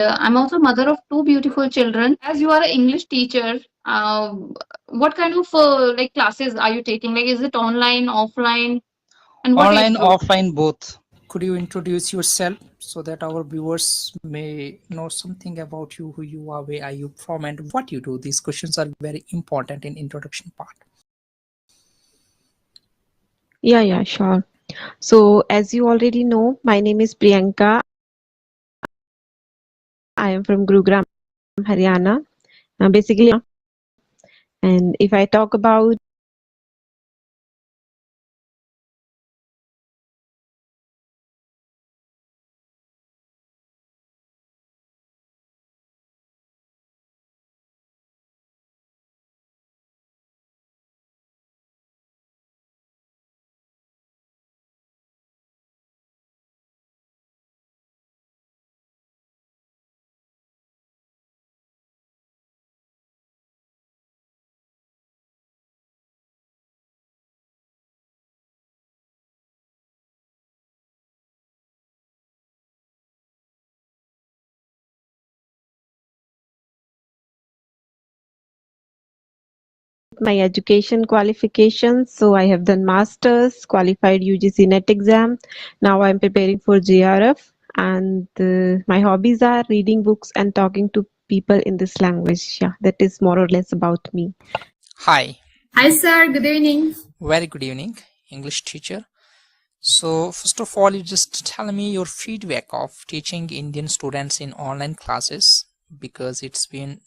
I'm also mother of two beautiful children. As you are an English teacher, what kind of like classes are you taking? Like, is it online, offline, and what age Online, group? offline, both. Could you introduce yourself so that our viewers may know something about you, who you are, where are you from, and what you do? These questions are very important in introduction part. Yeah, sure. So, as you already know, my name is Priyanka. I am from Gurugram, Haryana. Basically, and if I talk about my education qualifications, so I have done masters, qualified UGC NET exam. Now I'm preparing for JRF, and my hobbies are reading books and talking to people in this language. Yeah, that is more or less about me. Hi, Hi, sir. Good evening. very good evening, English teacher. So, first of all, you just tell me your feedback of teaching Indian students in online classes, because it's been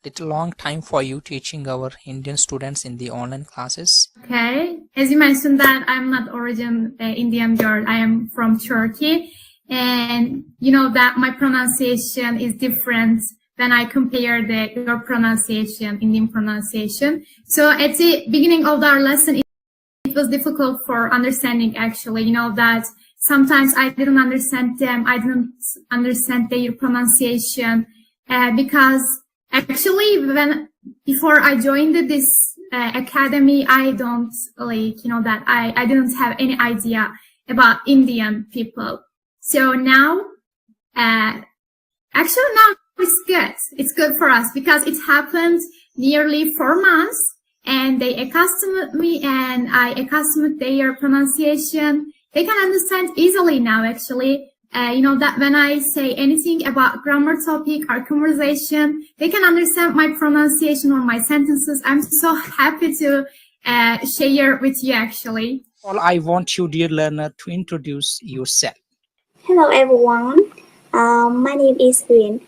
little long time for you teaching our Indian students in the online classes. Okay. As you mentioned that I'm not origin Indian girl. I am from Turkey. And you know that my pronunciation is different when I compare your pronunciation, Indian pronunciation. So at the beginning of our lesson, it was difficult for understanding actually, you know, that sometimes I didn't understand them. I didn't understand their pronunciation because actually before I joined this academy, I don't like, you know, that I didn't have any idea about Indian people. So now, actually now it's good. It's good for us because it happened nearly 4 months and they accustomed me and I accustomed their pronunciation. They can understand easily now actually. You know, that when I say anything about grammar topic or conversation, they can understand my pronunciation or my sentences. I'm so happy to share with you actually. Well, I want you, dear learner, to introduce yourself. Hello everyone, my name is Huyền.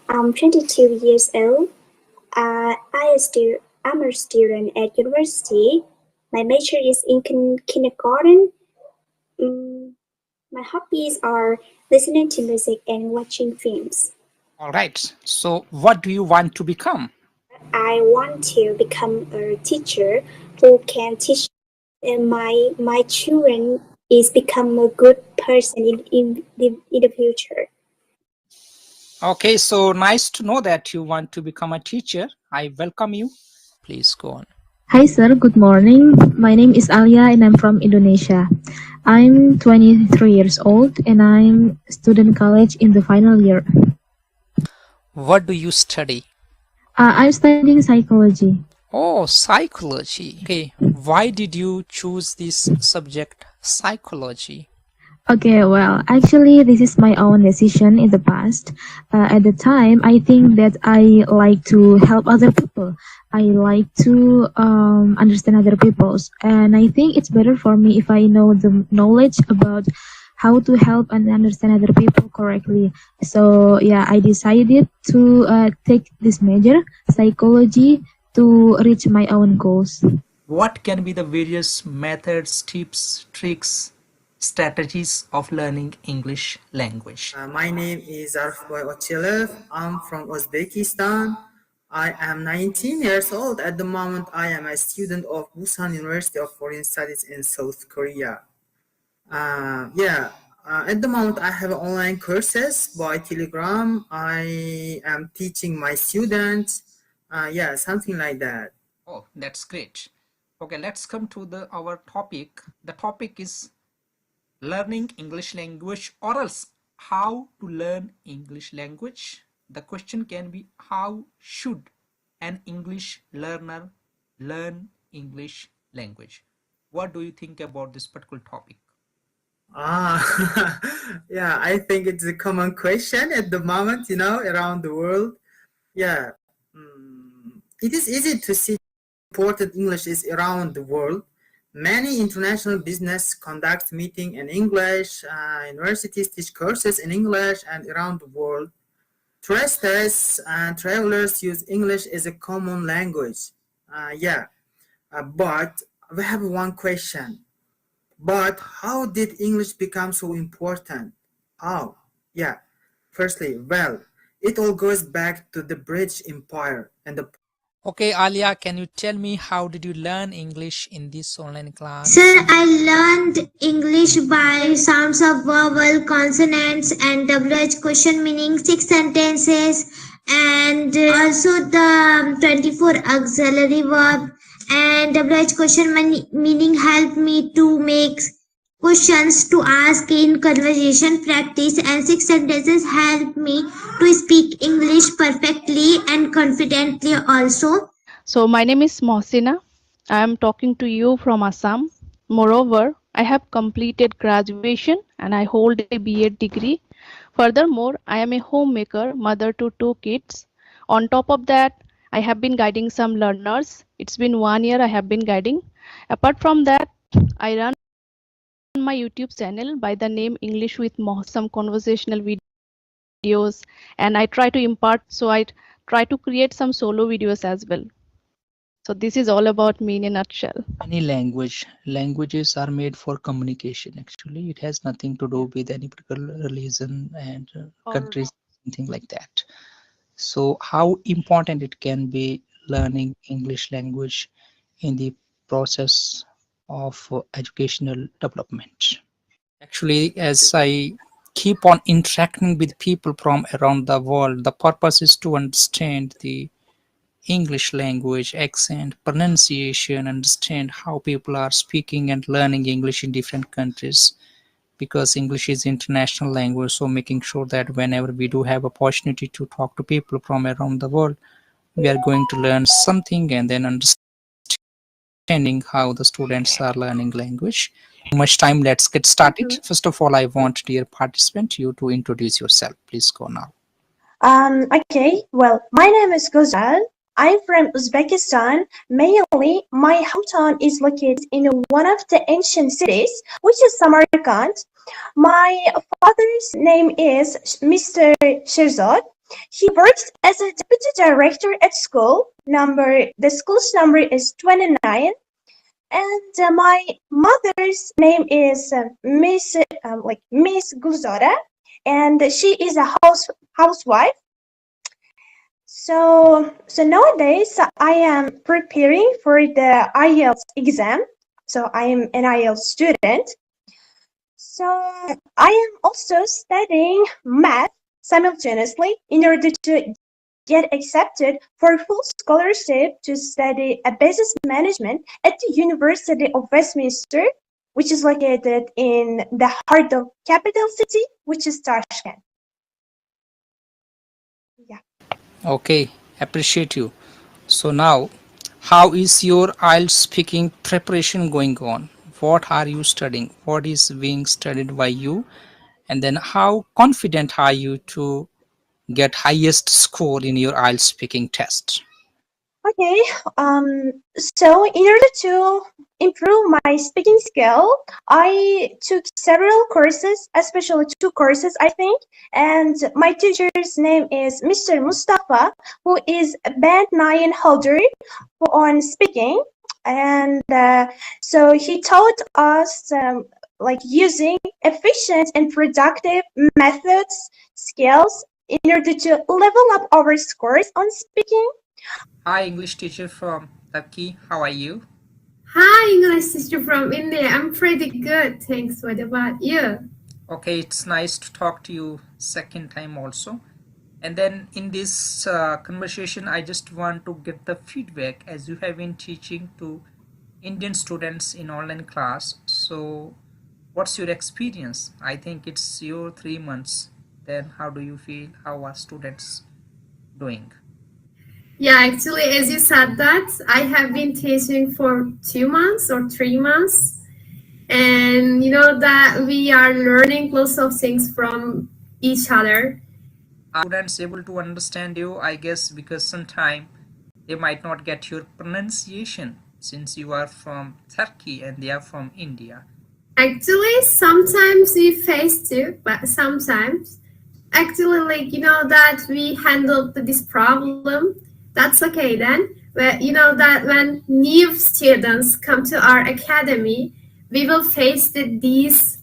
I'm 22 years old. I'm a student at university. My major is in kindergarten. Mm, my hobbies are listening to music and watching films. All right. So, what do you want to become? I want to become a teacher who can teach my children is become a good person in the future. Okay, so nice to know that you want to become a teacher. I welcome you. Please go on. Hi sir, good morning. My name is Alia and I'm from Indonesia. I'm 23 years old and I'm student college in the final year. What do you study? I'm studying psychology. Oh, psychology. Okay, why did you choose this subject, psychology? Okay, well, actually, this is my own decision in the past. At the time, I think that I like to help other people. I like to understand other people's, and I think it's better for me if I know the knowledge about how to help and understand other people correctly. So yeah, I decided to take this major, psychology, to reach my own goals. What can be the various methods, tips, tricks, strategies of learning English language? My name is Arfboy Ochilev. I'm from Uzbekistan. I am 19 years old. At the moment, I am a student of Busan University of Foreign Studies in South Korea. At the moment, I have online courses by Telegram. I am teaching my students. Something like that. Oh, that's great. Okay, let's come to our topic. The topic is learning English language, or else how to learn English language. The question can be, how should an English learner learn English language? What do you think about this particular topic? Ah, yeah, I think it's a common question at the moment, around the world. Yeah, it is easy to see important English is around the world. Many international business conduct meeting in English, universities teach courses in English and around the world. Tourists and travelers use English as a common language. But we have one question. But how did English become so important? How? Yeah. Firstly, well, it all goes back to the British Empire and the Okay, Alia, can you tell me how did you learn English in this online class? Sir, I learned English by sounds of vowel, consonants, and WH question meaning 6 sentences, and also the 24 auxiliary verb, and WH question meaning helped me to make questions to ask in conversation practice, and 6 sentences helped me to speak English perfectly and confidently also. So my name is Mohsina. I am talking to you from Assam. Moreover, I have completed graduation and I hold a B.Ed degree. Furthermore, I am a homemaker, mother to 2 kids. On top of that, I have been guiding some learners. It's been 1 year I have been guiding. Apart from that, I run my YouTube channel by the name English with Mohsam conversational videos, and I try to impart, so I try to create some solo videos as well. So this is all about me in a nutshell. Any languages are made for communication. Actually, it has nothing to do with any particular religion and countries, something like that. So how important it can be learning English language in the process of educational development? Actually, as I keep on interacting with people from around the world, the purpose is to understand the English language, accent, pronunciation, understand how people are speaking and learning English in different countries, because English is international language. So making sure that whenever we do have opportunity to talk to people from around the world, we are going to learn something and then understanding how the students are learning language. Much time, let's get started. First of all, I want dear participant you to introduce yourself. Please go now. Okay, well, my name is Gozal. I'm from Uzbekistan. Mainly, my hometown is located in one of the ancient cities, which is Samarkand. My father's name is Mr. Shirzad. He works as a deputy director at school. The school's number is 29. And my mother's name is Miss Gulzara, and she is a housewife. So nowadays I am preparing for the IELTS exam. So I am an IELTS student. So I am also studying math simultaneously in order to get accepted for full scholarship to study a business management at the University of Westminster, which is located in the heart of capital city, which is Tashkent. Yeah. Okay, appreciate you. So now, how is your IELTS speaking preparation going on? What are you studying? What is being studied by you? And then how confident are you to get highest score in your IELTS speaking test? Okay, so in order to improve my speaking skill, I took several courses, especially 2 courses, I think. And my teacher's name is Mr. Mustafa, who is a Band 9 holder on speaking. And so he taught us using efficient and productive methods, skills in order to level up our scores on speaking. Hi, English teacher from Turkey. How are you? Hi, English teacher from India. I'm pretty good. Thanks. What about you? Okay, it's nice to talk to you second time also. And then in this conversation, I just want to get the feedback, as you have been teaching to Indian students in online class. So, what's your experience? I think it's your 3 months. Then, how do you feel? How are students doing? Yeah, actually, as you said that, I have been teaching for 2 months or 3 months. And you know that we are learning lots of things from each other. Are students able to understand you? I guess because sometime they might not get your pronunciation since you are from Turkey and they are from India. Actually, sometimes we face too, but sometimes actually, like, you know, that we handled this problem, that's okay then. But you know that when new students come to our academy, we will face these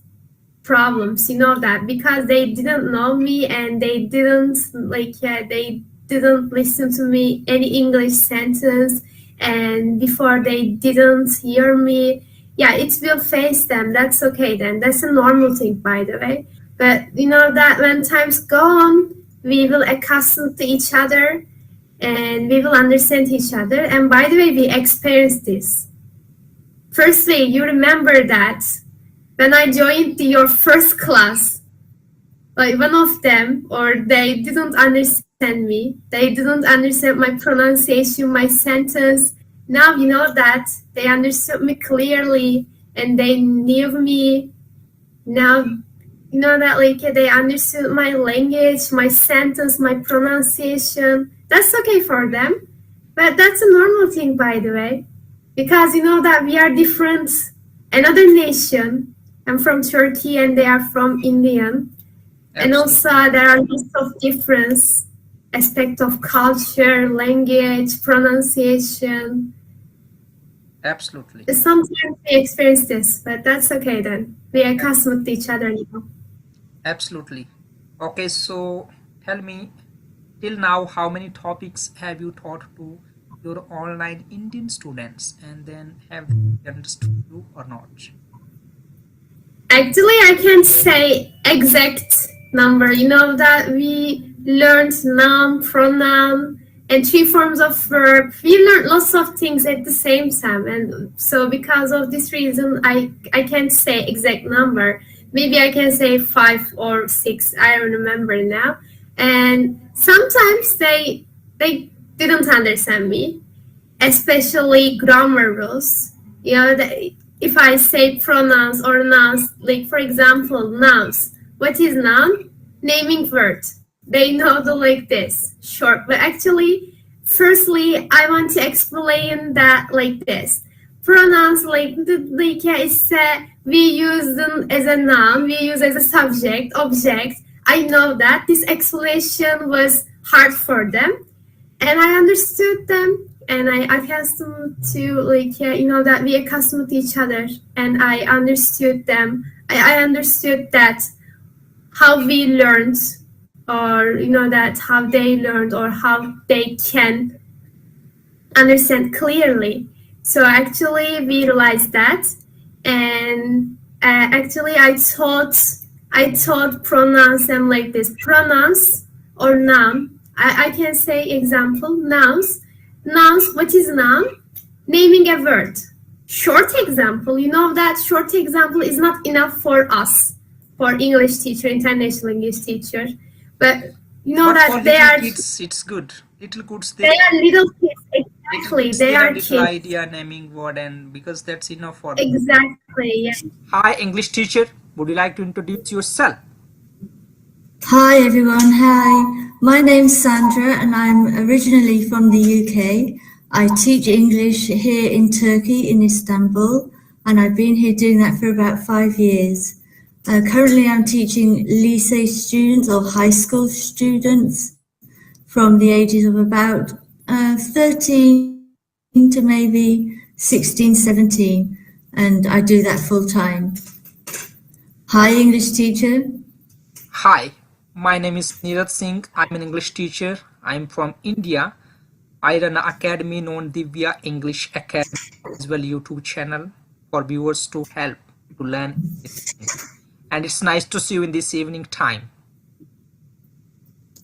problems, you know that, because they didn't know me and they didn't they didn't listen to me any English sentence, and before they didn't hear me. Yeah, it will face them. That's okay then. That's a normal thing, by the way. But you know that when times go on, we will accustom to each other and we will understand each other. And by the way, we experience this. Firstly, you remember that when I joined your first class, like one of them, or they didn't understand me, they didn't understand my pronunciation, my sentence. Now you know that they understood me clearly and they knew me. Now you know that like they understood my language, my sentence, my pronunciation. That's okay for them, but that's a normal thing, by the way, because you know that we are different. Another nation. I'm from Turkey and they are from Indian. And also there are lots of difference aspect of culture, language, pronunciation. Absolutely. Sometimes we experience this, but that's okay then. We are accustomed to each other now. Absolutely. Okay, so tell me, till now, how many topics have you taught to your online Indian students, and then have they understood you or not? Actually, I can't say exact number. You know that we learned noun, pronoun, and 3 forms of verb. We learned lots of things at the same time, and so because of this reason, I can't say exact number. Maybe I can say 5 or 6. I don't remember now. And sometimes they didn't understand me, especially grammar rules. You know, if I say pronouns or nouns, like for example, nouns. What is noun? Naming word. They know the like this, short. But actually, firstly, I want to explain that like this. Pronouns we use them as a noun, we use as a subject, object. I know that this explanation was hard for them, and I understood them, and I accustomed to you know that we accustomed to each other, and I understood them. I understood that how we learned, or you know that how they learned, or how they can understand clearly. So actually we realized that, and actually I taught pronouns and like this. Pronouns or noun. I can say example nouns. Nouns. What is noun? Naming a word. Short example. You know that short example is not enough for us, for English teacher, international English teacher, but you know but that for they little are kids, it's good. Little kids, they are little kids. Exactly, they they have are little kids. idea naming word, and because that's enough for them. Exactly. Yeah. Hi, English teacher. Would you like to introduce yourself? Hi everyone, hi. My name's Sandra and I'm originally from the UK. I teach English here in Turkey, in Istanbul, and I've been here doing that for about 5 years. Currently I'm teaching lycée students or high school students from the ages of about 13 to maybe 16, 17, and I do that full time. Hi English teacher. Hi, my name is Neeraj Singh. I'm an English teacher. I'm from India. I run an academy known Divya English Academy as well YouTube channel for viewers to help to learn English. And it's nice to see you in this evening time.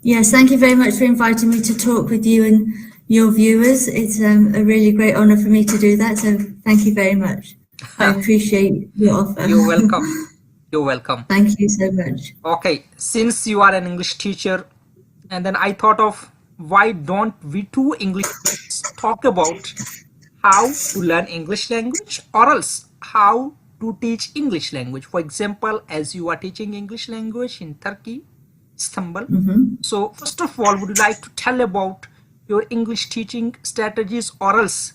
Yes, thank you very much for inviting me to talk with you and your viewers. It's a really great honor for me to do that. So thank you very much. I appreciate your offer. You're welcome. You're welcome. Thank you so much. Okay, since you are an English teacher, and then I thought of why don't we two English talk about how to learn English language or else how to teach English language. For example, as you are teaching English language in Turkey, Istanbul. So first of all, would you like to tell about your English teaching strategies or else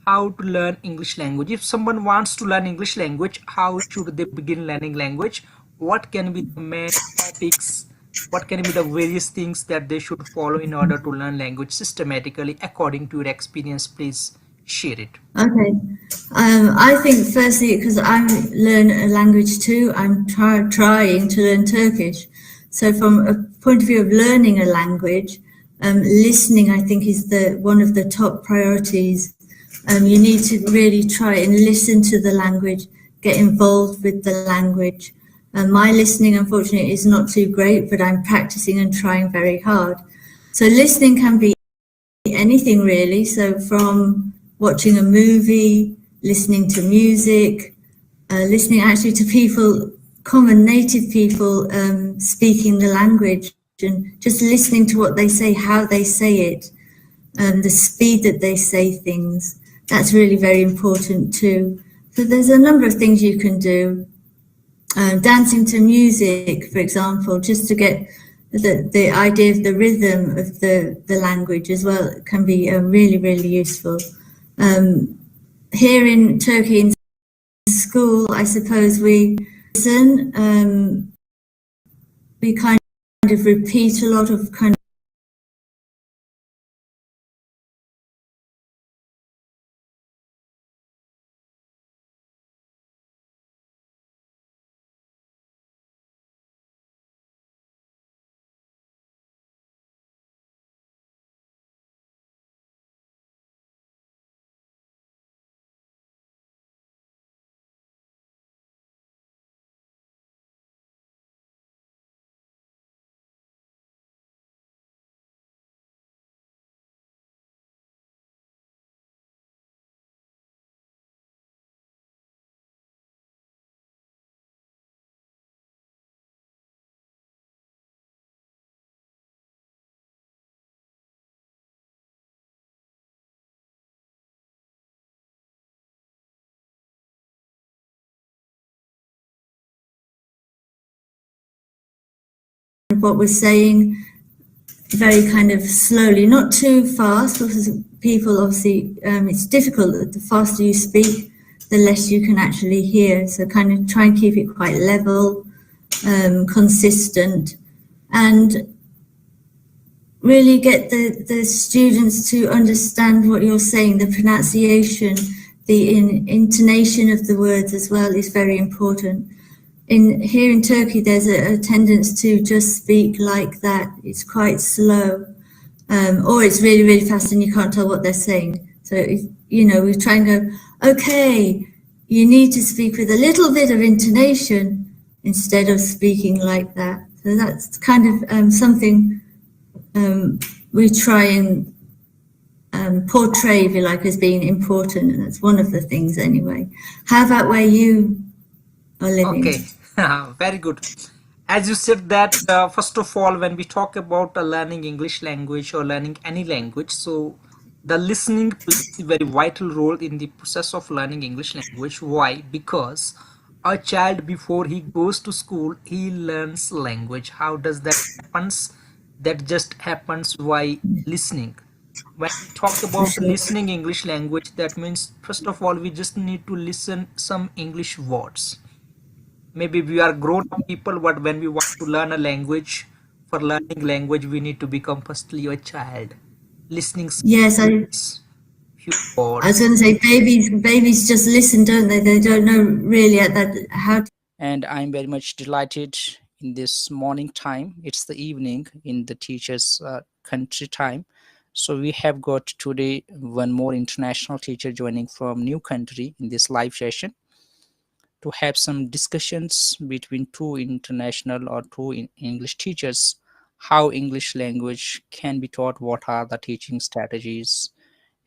how to learn English language? If someone wants to learn English language, how should they begin learning language? What can be the main topics? What can be the various things that they should follow in order to learn language systematically according to your experience? Please share it. Okay. I think firstly, because I'm learning a language too, I'm trying to learn Turkish. So from a point of view of learning a language, listening, I think, is one of the top priorities. You need to really try and listen to the language, get involved with the language. My listening, unfortunately, is not too great, but I'm practicing and trying very hard. So listening can be anything really. So from watching a movie, listening to music, listening actually to people, common native people speaking the language, and just listening to what they say, how they say it, the speed that they say things. That's really very important too. So there's a number of things you can do. Dancing to music, for example, just to get the idea of the rhythm of the language as well can be really, really useful. Here in Turkey, in school, I suppose we listen, we kind of repeat a lot of kind of what we're saying, very kind of slowly, not too fast, because people obviously, it's difficult. The faster you speak, the less you can actually hear. So kind of try and keep it quite level, consistent, and really get the students to understand what you're saying. The pronunciation, the intonation of the words as well is very important. Here in Turkey, there's a tendency to just speak like that. It's quite slow, or it's really, really fast and you can't tell what they're saying. So, we try and go, okay, you need to speak with a little bit of intonation instead of speaking like that. So that's kind of something we try and portray, if you like, as being important. And that's one of the things anyway. How about where you are living? Okay. Very good. As you said that first of all, when we talk about learning English language or learning any language, so the listening plays a very vital role in the process of learning English language. Why? Because a child, before he goes to school, he learns language. How does that happens? That just happens by listening. When we talk about listening English language, that means first of all we just need to listen some English words. Maybe we are grown up people, but when we want to learn a language, for learning language we need to become firstly a child, listening Yes, few words. I was going to say babies just listen, don't they? They don't know really at that how. And I'm very much delighted in this morning time. It's the evening in the teachers' country time. So we have got today one more international teacher joining from new country in this live session to have some discussions between two international or two English teachers, how English language can be taught, what are the teaching strategies,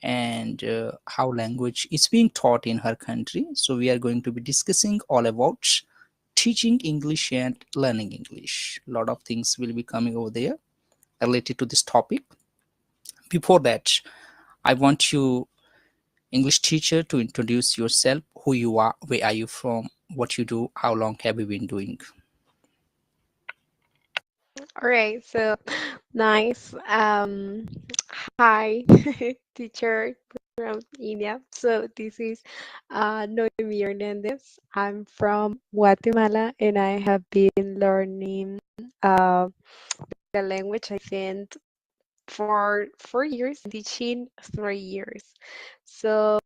and how language is being taught in her country. So we are going to be discussing all about teaching English and learning English. A lot of things will be coming over there related to this topic. Before that, I want you, English teacher, to introduce yourself, who you are, where are you from, what you do, how long have you been doing. All right, so nice. Hi, teacher from India. So this is Noemi Hernandez. I'm from Guatemala, and I have been learning uh, the language, I think, for 4 years, teaching 3 years. So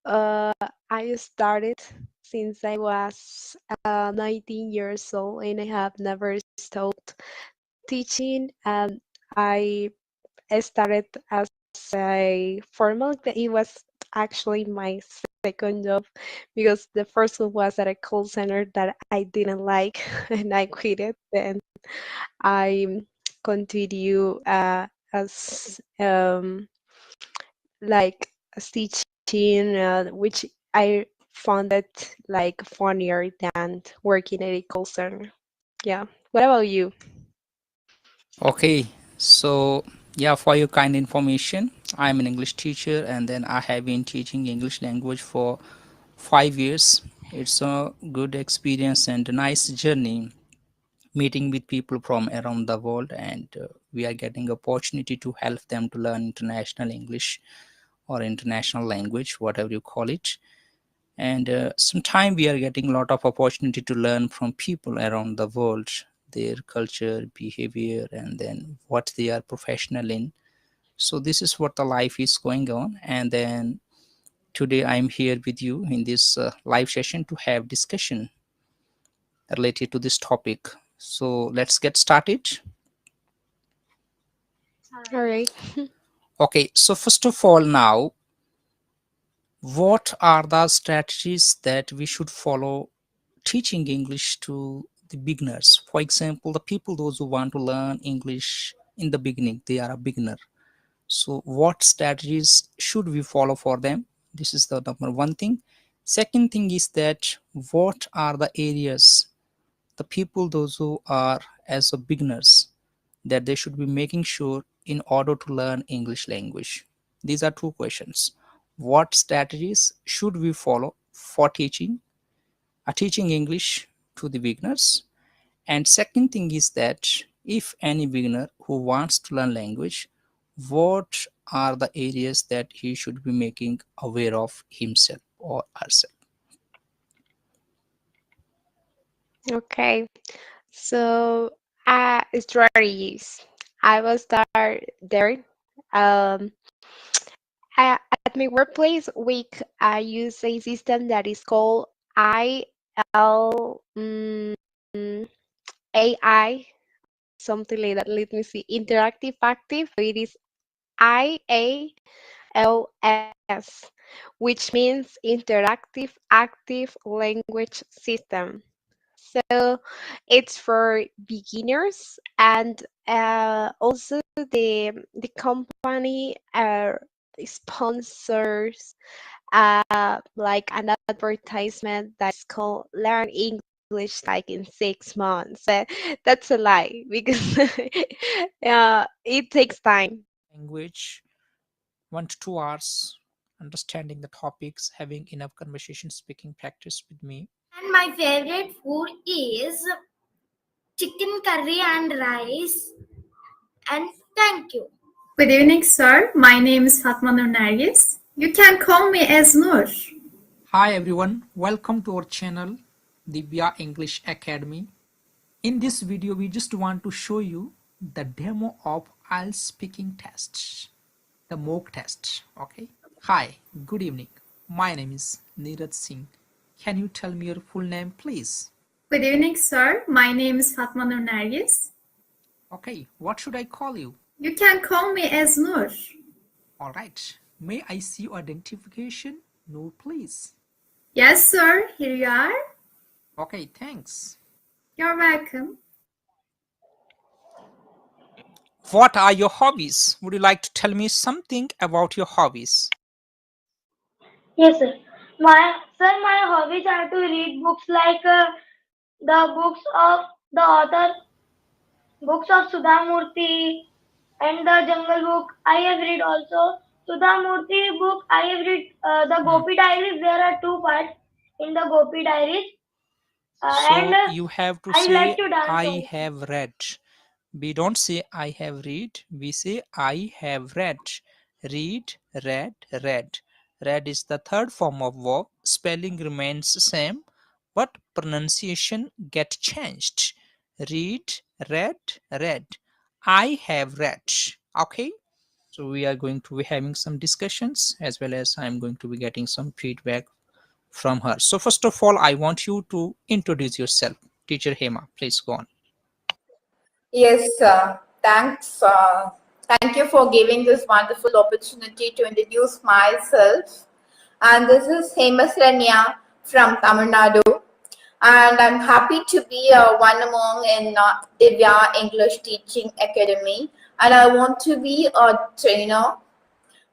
uh, I started since I was 19 years old, and I have never stopped teaching. I started as a formal. It was actually my second job because the first one was at a call center that I didn't like and I quit it. Then I continue as like as teaching, which I found it like funnier than working at a call center. Yeah. What about you? Okay, so yeah, for your kind information, I'm an English teacher and then I have been teaching English language for 5 years. It's a good experience and a nice journey meeting with people from around the world, and we are getting opportunity to help them to learn international English or international language, whatever you call it. And sometime we are getting a lot of opportunity to learn from people around the world, their culture, behavior, and then what they are professional in. So this is what the life is going on. And then today I'm here with you in this live session to have discussion related to this topic. So let's get started. All right. Okay, so first of all, now, what are the strategies that we should follow teaching English to the beginners? For example, the people, those who want to learn English in the beginning, they are a beginner. So, what strategies should we follow for them? This is the number one thing. Second thing is that what are the areas, the people, those who are as a beginners, that they should be making sure in order to learn English language? These are two questions. What strategies should we follow for teaching English to the beginners? And second thing is that if any beginner who wants to learn language, what are the areas that he should be making aware of himself or herself? Okay. So, strategies. I will start there. Um, at my workplace, I use a system that is called AI, something like that. Let me see. Interactive Active. So it is IALS, which means Interactive Active Language System. So it's for beginners, and also the company sponsors like an advertisement that's called Learn English like in 6 months. But that's a lie because it takes time. Language, 1 to 2 hours, understanding the topics, having enough conversation speaking practice with me. And my favorite food is chicken curry and rice. And thank you. Good evening, sir. My name is Fatma Nur Nergis. You can call me as Nur. Hi everyone, welcome to our channel Divya English Academy. In this video we just want to show you the demo of IELTS speaking test, the mock test. Okay. Hi, good evening. My name is Neeraj Singh. Can you tell me your full name please? Good evening, sir. My name is Fatma Nur Nergis. Okay, what should I call you? You can call me as Nur. All right. May I see your identification? No, please. Yes, sir. Here you are. Okay, thanks. You're welcome. What are your hobbies? Would you like to tell me something about your hobbies? Yes, sir. My hobbies are to read books like the books of the author, books of Sudha Murthy and the Jungle Book. I have read also Sudha Murthy book. I have read the Hmm. Gopi Diaries. There are two parts in the Gopi Diaries, and So you have to I like say to dance I also. have read. We don't say I have read, we say I have read. Read, read, read. Read is the third form of verb. Spelling remains the same, but pronunciation get changed. Read, read, read. I have read. Okay? So we are going to be having some discussions as well as I'm going to be getting some feedback from her. So first of all, I want you to introduce yourself. Teacher Hema, please go on. Yes, thanks. Thank you for giving this wonderful opportunity to introduce myself. And this is Hemasranya from Tamil Nadu. And I'm happy to be one among in Divya English Teaching Academy. And I want to be a trainer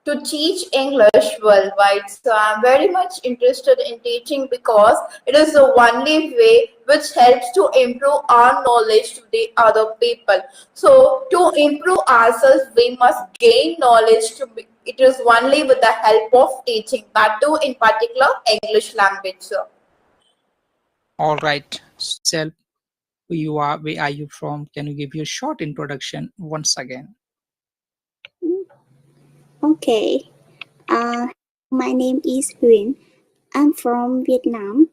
to teach English worldwide. So I'm very much interested in teaching because it is the only way which helps to improve our knowledge to the other people. So to improve ourselves, we must gain knowledge. It is only with the help of teaching, that too in particular English language. So. All right, self, who you are, where are you from? Can you give your short introduction once again? Okay. My name is Huyền. I'm from Vietnam.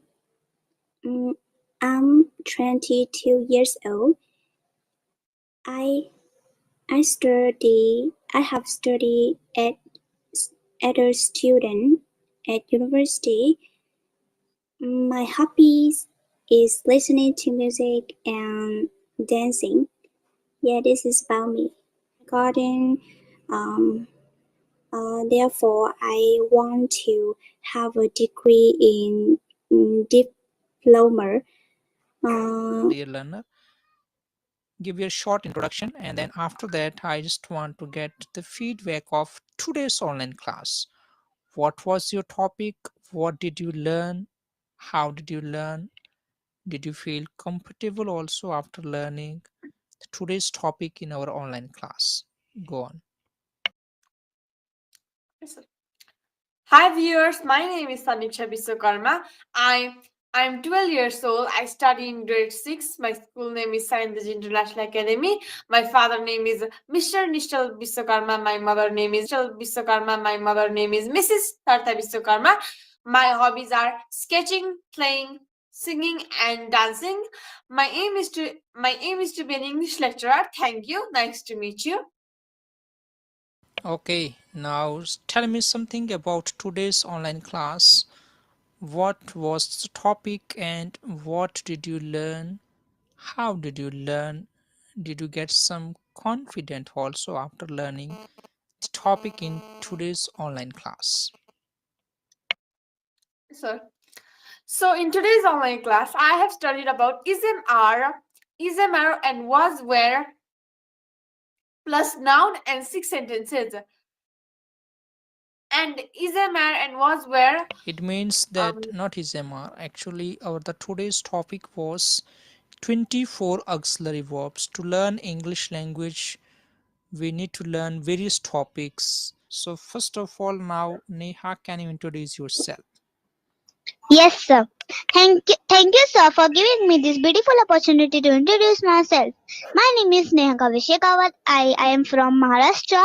I'm 22 years old. I I have studied as a student at university. My hobbies is listening to music and dancing. Yeah, this is about me. Garden. Um, Therefore, I want to have a degree in diploma. Dear learner, give your short introduction, and then after that, I just want to get the feedback of today's online class. What was your topic? What did you learn? How did you learn? Did you feel comfortable also after learning today's topic in our online class? Go on. Hi viewers, my name is Saniksha Biswakarma. I'm 12 years old. I study in grade 6. My school name is Science International Academy. My father name is Mr. Nishal Biswakarma. My mother name is Mrs. Tartha Biswakarma. My hobbies are sketching, playing, singing, and dancing. My aim is to be an English lecturer. Thank you. Nice to meet you. Okay, now tell me something about today's online class. What was the topic and what did you learn? How did you learn? Did you get some confident also after learning the topic in today's online class? Sir. So in today's online class, I have studied about ism and was where plus noun and 6 sentences. And ism and was where It means that not is MR. Actually, the today's topic was 24 auxiliary verbs. To learn English language, we need to learn various topics. So first of all, now Neha, can you introduce yourself? Yes, sir. Thank you, sir, for giving me this beautiful opportunity to introduce myself. My name is Neha Kavishekawat. I am from Maharashtra